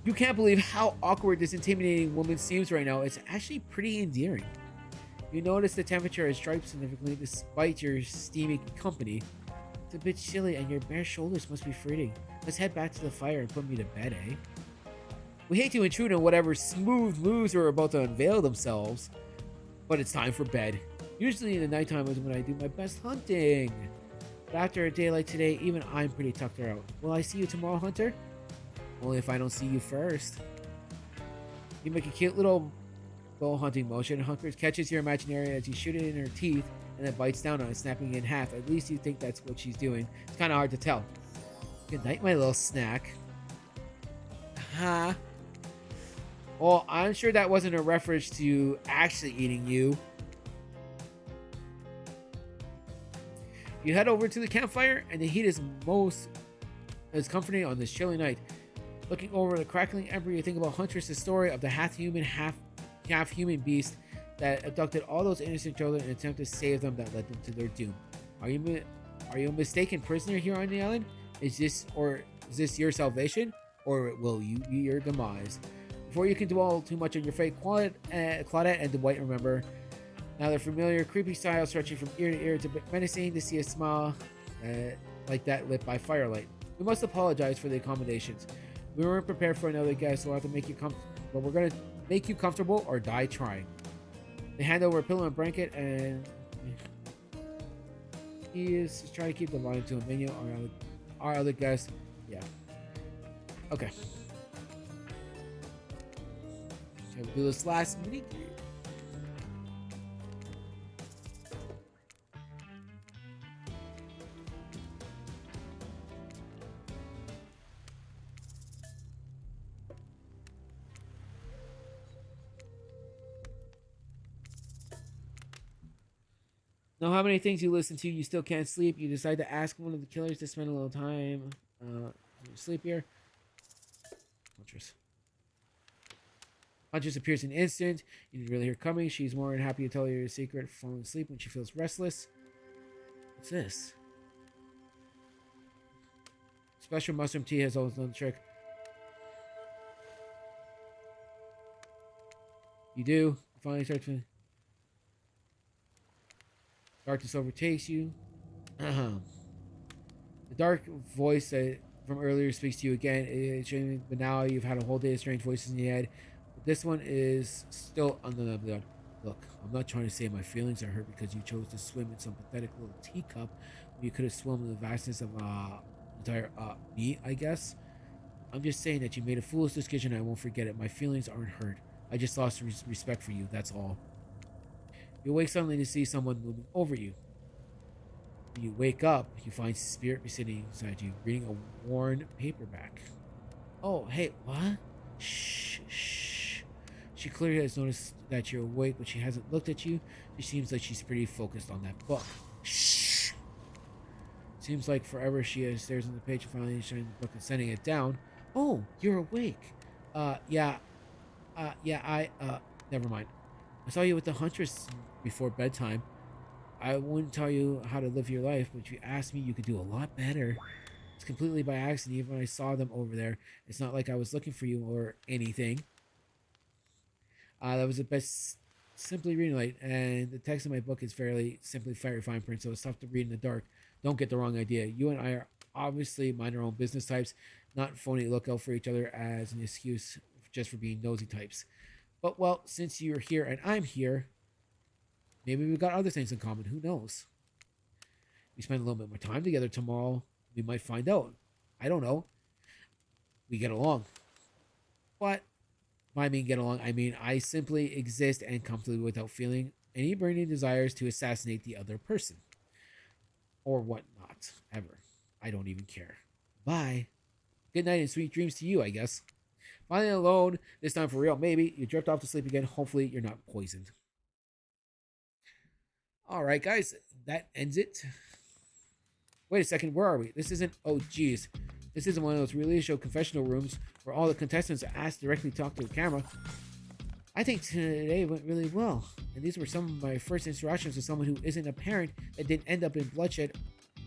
You can't believe how awkward this intimidating woman seems right now. It's actually pretty endearing. You notice the temperature has dropped significantly despite your steamy company. It's a bit chilly and your bare shoulders must be freezing. Let's head back to the fire and put me to bed, eh? We hate to intrude on whatever smooth moves are about to unveil themselves, but it's time for bed. Usually in the nighttime is when I do my best hunting. But after a day like today, even I'm pretty tucked out. Will I see you tomorrow, Hunter? Only if I don't see you first. You make a cute little bow hunting motion. Hunter catches your imaginary as you shoot it in her teeth and then bites down on it, snapping it in half. At least you think that's what she's doing. It's kind of hard to tell. Good night, my little snack. Huh? Well, I'm sure that wasn't a reference to actually eating you. You head over to the campfire, and the heat is comforting on this chilly night. Looking over the crackling ember, you think about Huntress's story of the half-human, half-human beast that abducted all those innocent children and attempted to save them that led them to their doom. Are you a mistaken prisoner here on the island? Is this your salvation, or will you be your demise? Before you can dwell too much on your fate, Claudette and Dwight remember now their familiar, creepy style stretching from ear to ear. It's a bit menacing to see a smile like that lit by firelight. We must apologize for the accommodations. We weren't prepared for another guest, so we'll have to make you comfortable. But we're gonna make you comfortable or die trying. They hand over a pillow and blanket, and he is trying to keep the line to a menu. Our other guests, yeah. Okay. So we'll do this last mini. Know how many things you listen to, you still can't sleep. You decide to ask one of the killers to spend a little time. Sleep here. Huntress. Huntress appears in an instant. You didn't really hear coming. She's more than happy to tell you your secret, falling asleep when she feels restless. What's this? Special mushroom tea has always done the trick. You do. You finally start to... Darkness overtakes you. The dark voice that from earlier speaks to you again. But now you've had a whole day of strange voices in your head. But this one is still undeniable. Look, I'm not trying to say my feelings are hurt because you chose to swim in some pathetic little teacup when you could have swum in the vastness of entire me, I guess. I'm just saying that you made a foolish decision. I won't forget it. My feelings aren't hurt. I just lost respect for you. That's all. You awake suddenly to see someone moving over you. When you wake up, you find Spirit sitting beside you, reading a worn paperback. Oh, hey, what? Shh, shh. She clearly has noticed that you're awake, but she hasn't looked at you. She seems like she's pretty focused on that book. Shh. Seems like forever she has stares on the page and finally shutting the book and setting it down. Oh, you're awake. Yeah, never mind. I saw you with the Huntress before bedtime. I wouldn't tell you how to live your life, but if you asked me, you could do a lot better. It's completely by accident. Even when I saw them over there, it's not like I was looking for you or anything. That was the best, simply reading light, and the text in my book is fairly simply very fine print, so it's tough to read in the dark. Don't get the wrong idea. You and I are obviously mind our own business types, not phony lookout for each other as an excuse just for being nosy types. But, well, since you're here and I'm here, maybe we've got other things in common. Who knows? We spend a little bit more time together tomorrow. We might find out. I don't know. We get along. But, by mean get along, I mean I simply exist and comfortably without feeling any burning desires to assassinate the other person. Or whatnot. Ever. I don't even care. Bye. Good night and sweet dreams to you, I guess. Finally alone, this time for real. Maybe you drift off to sleep again. Hopefully you're not poisoned. All right, guys, that ends it. Wait a second, where are we? This isn't, oh geez. This isn't one of those reality show confessional rooms where all the contestants are asked directly to talk to the camera. I think today went really well, and these were some of my first interactions with someone who isn't a parent that didn't end up in bloodshed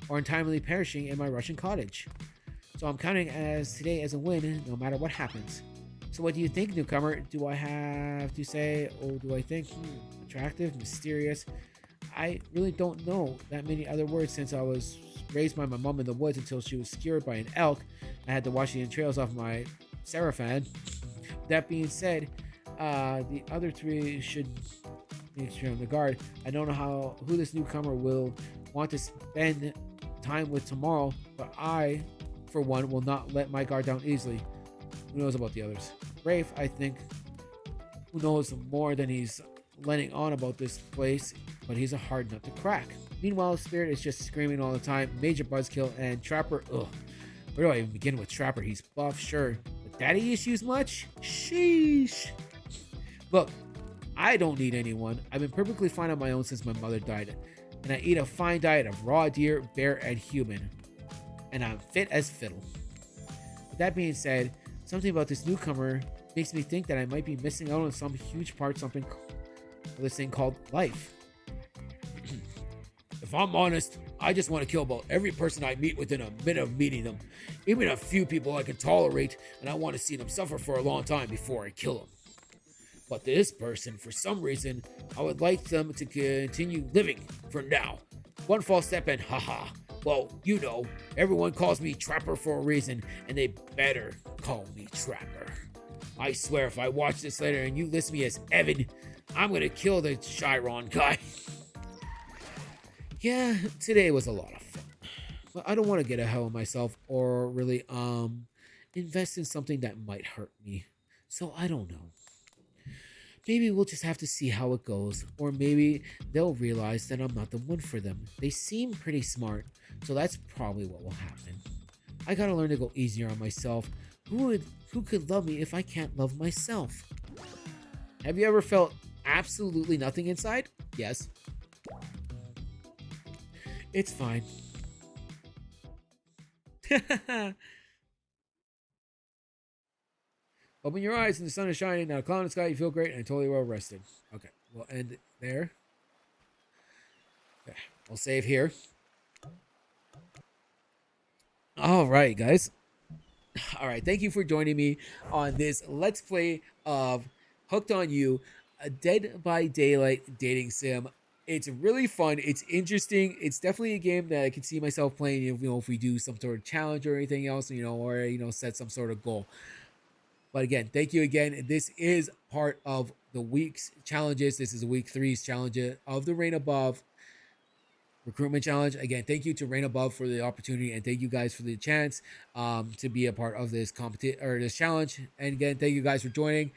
or untimely perishing in my Russian cottage. So I'm counting today as a win, no matter what happens. So what do you think, newcomer? Do I have to say, oh, do I think attractive, mysterious? I really don't know that many other words since I was raised by my mom in the woods until she was skewered by an elk. I had to wash the entrails off my Sarafan. That being said, the other three should make sure on the guard. I don't know who this newcomer will want to spend time with tomorrow, but I, for one, will not let my guard down easily. Who knows about the others? Rafe, I think, who knows more than he's letting on about this place, but he's a hard nut to crack. Meanwhile, Spirit is just screaming all the time. Major buzzkill, and Trapper, ugh. Where do I even begin with Trapper? He's buff, sure, but daddy issues much? Sheesh. Look, I don't need anyone. I've been perfectly fine on my own since my mother died, and I eat a fine diet of raw deer, bear, and human, and I'm fit as fiddle. With that being said, something about this newcomer makes me think that I might be missing out on some huge part, something of this thing called life. If I'm honest, I just want to kill about every person I meet within a minute of meeting them. Even a few people I can tolerate, and I want to see them suffer for a long time before I kill them. But this person, for some reason, I would like them to continue living for now. One false step and haha. Well, you know, everyone calls me Trapper for a reason, and they better call me Trapper. I swear if I watch this later and you list me as Evan, I'm gonna kill the Chiron guy. Yeah, today was a lot of fun. But I don't want to get ahead of myself or really invest in something that might hurt me. So I don't know. Maybe we'll just have to see how it goes, or maybe they'll realize that I'm not the one for them. They seem pretty smart, so that's probably what will happen. I gotta learn to go easier on myself. Who could love me if I can't love myself? Have you ever felt absolutely nothing inside? Yes. It's fine. Open your eyes and the sun is shining. Now, cloud in the sky, you feel great and totally well rested. Okay, we'll end it there. Okay, we'll save here. All right, guys. All right, thank you for joining me on this Let's Play of Hooked on You, a Dead by Daylight dating sim. It's really fun. It's interesting. It's definitely a game that I can see myself playing. If we do some sort of challenge or anything else, or set some sort of goal. But again, thank you again. This is part of the week's challenges. This is week 3's challenge of the Reign Above recruitment challenge. Again, thank you to Reign Above for the opportunity, and thank you guys for the chance to be a part of this competition or this challenge. And again, thank you guys for joining.